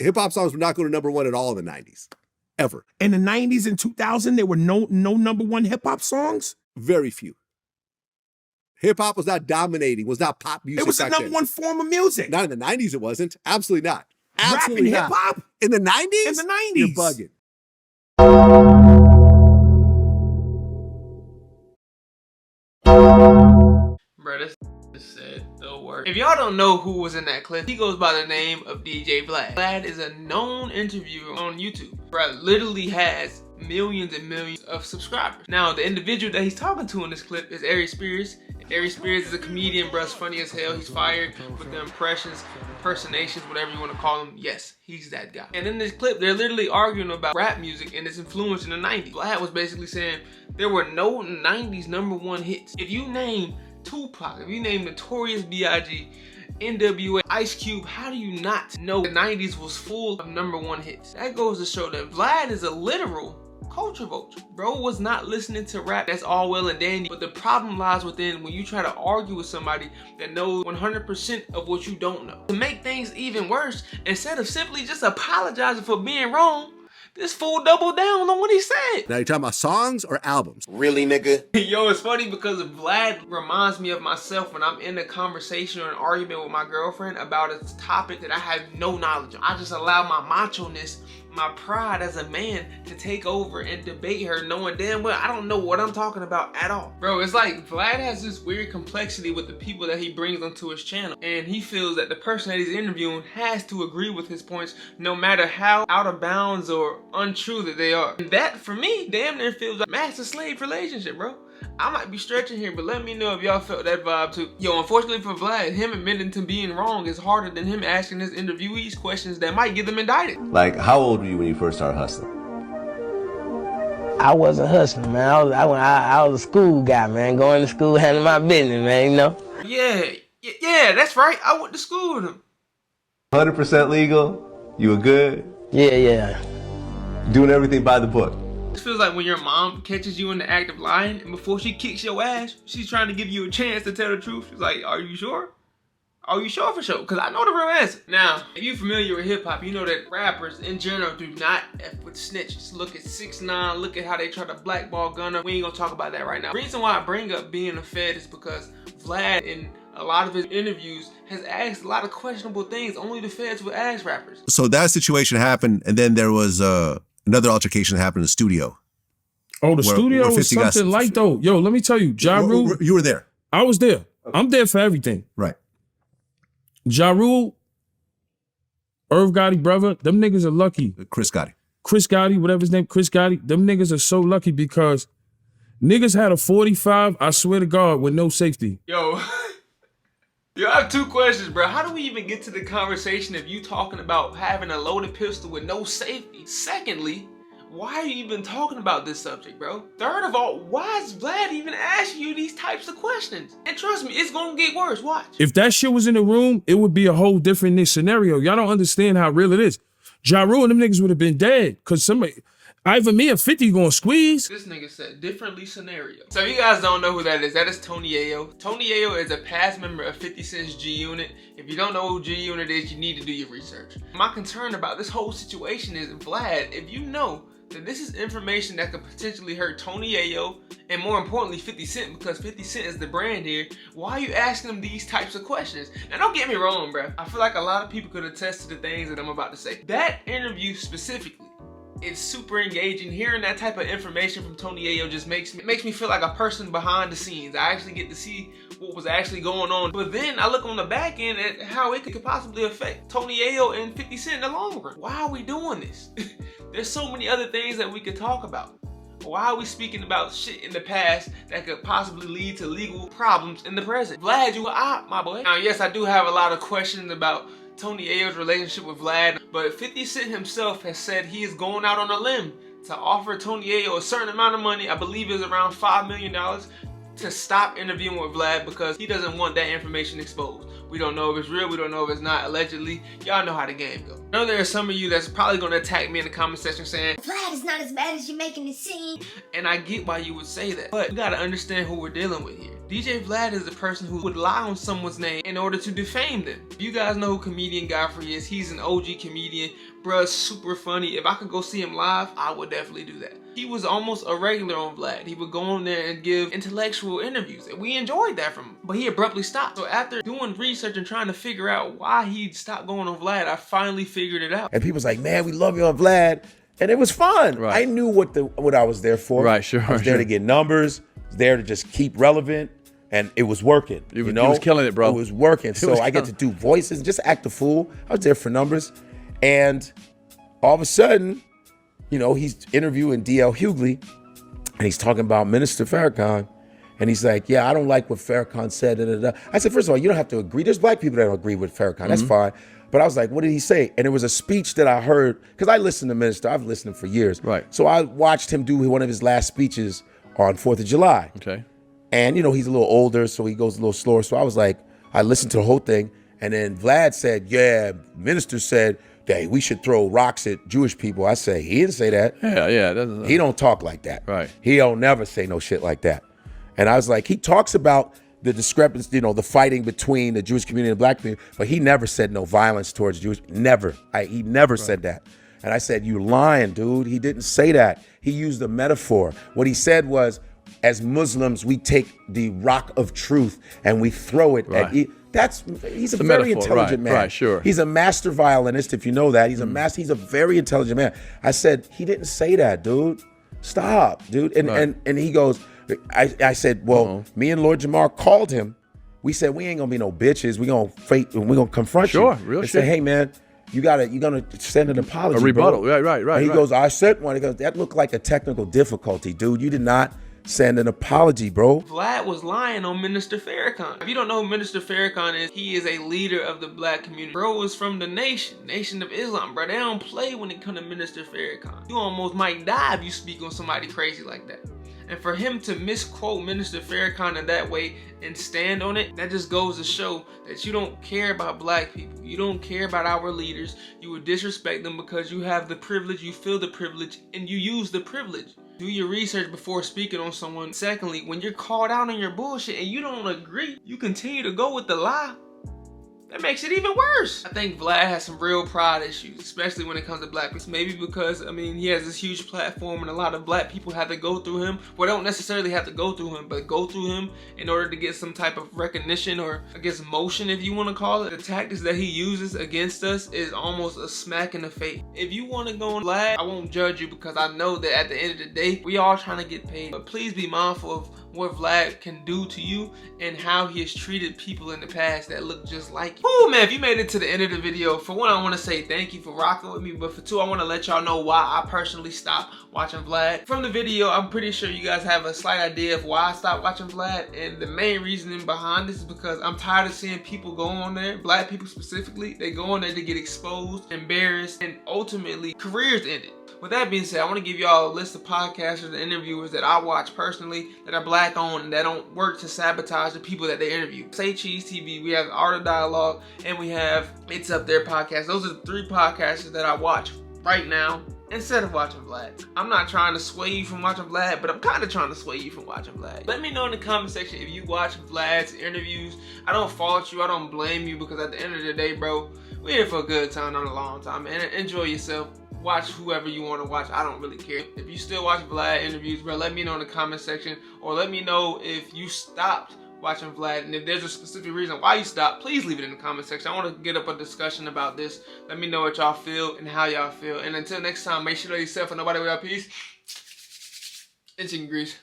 Hip-hop songs were not going to #1 at all in the 90s. Ever. In the 90s and 2000, there were no #1 hip-hop songs? Very few. Hip-hop was not dominating, was not pop music. It was the #1 form of music. Not in the 90s, it wasn't. Absolutely not. Rapping hip-hop? In the 90s? In the 90s. You're bugging. Bro, this said the word. If y'all don't know who was in that clip, he goes by the name of DJ Vlad. Vlad is a known interviewer on YouTube. Bro literally has millions and millions of subscribers. Now, the individual that he's talking to in this clip is Ari Spears. Ari Spears is a comedian, bro. It's funny as hell. He's fired with the impersonations, whatever you want to call them. Yes, he's that guy. And in this clip, they're literally arguing about rap music and its influence in the 90s. Vlad was basically saying there were no 90s #1 hits. If you name Tupac, if you name Notorious B.I.G., NWA, Ice Cube, how do you not know the 90s was full of #1 hits? That goes to show that Vlad is a literal culture vulture. Bro was not listening to rap. That's all well and dandy, but the problem lies within when you try to argue with somebody that knows 100% of what you don't know. To make things even worse, instead of simply just apologizing for being wrong, this fool doubled down on what he said. Now you're talking about songs or albums? Really, nigga? Yo, it's funny because Vlad reminds me of myself when I'm in a conversation or an argument with my girlfriend about a topic that I have no knowledge on. I just allow my macho-ness, my pride as a man to take over and debate her, knowing damn well I don't know what I'm talking about at all. Bro, it's like Vlad has this weird complexity with the people that he brings onto his channel, and he feels that the person that he's interviewing has to agree with his points no matter how out of bounds or untrue that they are. And that, for me, damn near feels like a master-slave relationship, bro. I might be stretching here, but let me know if y'all felt that vibe too. Yo, unfortunately for Vlad, him admitting to being wrong is harder than him asking his interviewees questions that might get them indicted. Like, how old were you when you first started hustling? I wasn't hustling, man. I was a school guy, man. Going to school, handling my business, man, you know? Yeah, that's right. I went to school with him. 100% legal? You were good? Yeah. Doing everything by the book? It feels like when your mom catches you in the act of lying, and before she kicks your ass, she's trying to give you a chance to tell the truth. She's like, are you sure? Are you sure for sure? Because I know the real answer. Now, if you're familiar with hip-hop, you know that rappers in general do not F with snitches. Look at 6ix9ine, look at how they try to blackball Gunna. We ain't gonna talk about that right now. The reason why I bring up being a Fed is because Vlad, in a lot of his interviews, has asked a lot of questionable things only the Feds would ask rappers. So that situation happened, and then there was another altercation that happened in the studio. Oh, the studio was something like though. Yo, let me tell you, Ja Rule. You were there. I was there. Okay. I'm there for everything. Right. Ja Rule, Irv Gotti, brother, them niggas are lucky. Chris Gotti, whatever his name, Chris Gotti, them niggas are so lucky because niggas had a 45, I swear to God, with no safety. Yo, I have two questions, bro. How do we even get to the conversation if you talking about having a loaded pistol with no safety? Secondly, why are you even talking about this subject, bro? Third of all, why is Vlad even asking you these types of questions? And trust me, it's gonna get worse, watch. If that shit was in the room, it would be a whole different scenario. Y'all don't understand how real it is. Ja Rule and them niggas would have been dead, cause somebody, either me or 50 gonna squeeze. This nigga said differently scenario. So if you guys don't know who that is Tony Yayo. Tony Yayo is a past member of 50 Cent's G-Unit. If you don't know who G-Unit is, you need to do your research. My concern about this whole situation is, Vlad, if you know that this is information that could potentially hurt Tony Yayo and more importantly 50 Cent, because 50 Cent is the brand here, why are you asking him these types of questions? Now don't get me wrong, bro. I feel like a lot of people could attest to the things that I'm about to say. That interview specifically, it's super engaging. Hearing that type of information from Tony Yayo just makes me feel like a person behind the scenes. I actually get to see what was actually going on. But then I look on the back end at how it could possibly affect Tony Yayo and 50 Cent in the long run. Why are we doing this? There's so many other things that we could talk about. Why are we speaking about shit in the past that could possibly lead to legal problems in the present? Vlad, you are my boy. Now, yes, I do have a lot of questions about Tony Yayo's relationship with Vlad, but 50 Cent himself has said he is going out on a limb to offer Tony Yayo a certain amount of money, I believe it's around $5 million, to stop interviewing with Vlad because he doesn't want that information exposed. We don't know if it's real, we don't know if it's not, allegedly. Y'all know how the game goes. I know there are some of you that's probably gonna attack me in the comment section saying, Vlad is not as bad as you're making it seem. And I get why you would say that, but we gotta understand who we're dealing with here. DJ Vlad is the person who would lie on someone's name in order to defame them. If you guys know who comedian Godfrey is, he's an OG comedian. Bruh's super funny. If I could go see him live, I would definitely do that. He was almost a regular on Vlad. He would go on there and give intellectual interviews, and we enjoyed that from him. But he abruptly stopped. So after doing research and trying to figure out why he'd stopped going on Vlad, I finally figured it out. And people's like, man, we love you on Vlad. And it was fun. Right. I knew what I was there for. Right, sure. I was there to get numbers, there to just keep relevant, and it was working. He was killing it, bro. It was working. So I get to do voices, just act a fool. I was there for numbers. And all of a sudden, you know, he's interviewing D.L. Hughley, and he's talking about Minister Farrakhan. And he's like, yeah, I don't like what Farrakhan said. Da, da, da. I said, first of all, you don't have to agree. There's black people that don't agree with Farrakhan. That's fine. But I was like, what did he say? And it was a speech that I heard, because I listened to Minister. I've listened to him for years. Right. So I watched him do one of his last speeches on 4th of July. Okay. And, you know, he's a little older, so he goes a little slower. So I was like, I listened to the whole thing. And then Vlad said, yeah, Minister said that we should throw rocks at Jewish people. I say, he didn't say that. Yeah. He don't talk like that. Right. He don't never say no shit like that. And I was like, he talks about the discrepancy, you know, the fighting between the Jewish community and the black community, but he never said no violence towards Jews. Never. He never said that. And I said, you lying, dude. He didn't say that. He used a metaphor. What he said was, as Muslims, we take the rock of truth and we throw it at he's a very metaphor, intelligent man. Right, sure. He's a master violinist, if you know that. He's a very intelligent man. I said, he didn't say that, dude. Stop, dude. And he goes, I said, well, me and Lord Jamar called him. We said, we ain't gonna be no bitches. We're gonna confront you. Sure, real and shit. say, hey man, you're gonna send an apology. A rebuttal. Bro. Right. And he goes, I sent one. He goes, that looked like a technical difficulty, dude. You did not send an apology, bro. Vlad was lying on Minister Farrakhan. If you don't know who Minister Farrakhan is, he is a leader of the black community. Bro is from the Nation of Islam, bro. They don't play when it comes to Minister Farrakhan. You almost might die if you speak on somebody crazy like that. And for him to misquote Minister Farrakhan in that way and stand on it, that just goes to show that you don't care about black people. You don't care about our leaders. You would disrespect them because you have the privilege, you feel the privilege, and you use the privilege. Do your research before speaking on someone. Secondly, when you're called out on your bullshit and you don't agree, you continue to go with the lie. That makes it even worse. I think Vlad has some real pride issues, especially when it comes to black people. Maybe because, I mean, he has this huge platform and a lot of black people have to go through him. Well, they don't necessarily have to go through him, but go through him in order to get some type of recognition or, I guess, motion, if you want to call it. The tactics that he uses against us is almost a smack in the face. If you want to go on Vlad, I won't judge you because I know that at the end of the day, we all trying to get paid. But please be mindful of what Vlad can do to you and how he has treated people in the past that look just like you. Ooh, man, if you made it to the end of the video, for one, I want to say thank you for rocking with me, but for two, I want to let y'all know why I personally stopped watching Vlad. From the video, I'm pretty sure you guys have a slight idea of why I stopped watching Vlad, and the main reasoning behind this is because I'm tired of seeing people go on there, black people specifically, they go on there to get exposed, embarrassed, and ultimately careers ended. With that being said, I want to give y'all a list of podcasters and interviewers that I watch personally that are black owned and that don't work to sabotage the people that they interview. Say Cheese TV, we have Art of Dialogue, and we have It's Up There podcast. Those are the three podcasters that I watch right now instead of watching Vlad. I'm not trying to sway you from watching Vlad, but I'm kind of trying to sway you from watching Vlad. Let me know in the comment section if you watch Vlad's interviews. I don't fault you, I don't blame you, because at the end of the day, bro, we're here for a good time, not a long time, man. Enjoy yourself. Watch whoever you want to watch. I don't really care. If you still watch Vlad interviews, bro, let me know in the comment section, or let me know if you stopped watching Vlad, and if there's a specific reason why you stopped, please leave it in the comment section. I want to get up a discussion about this. Let me know what y'all feel and how y'all feel. And until next time, make sure to yourself and nobody without peace. And chicken grease.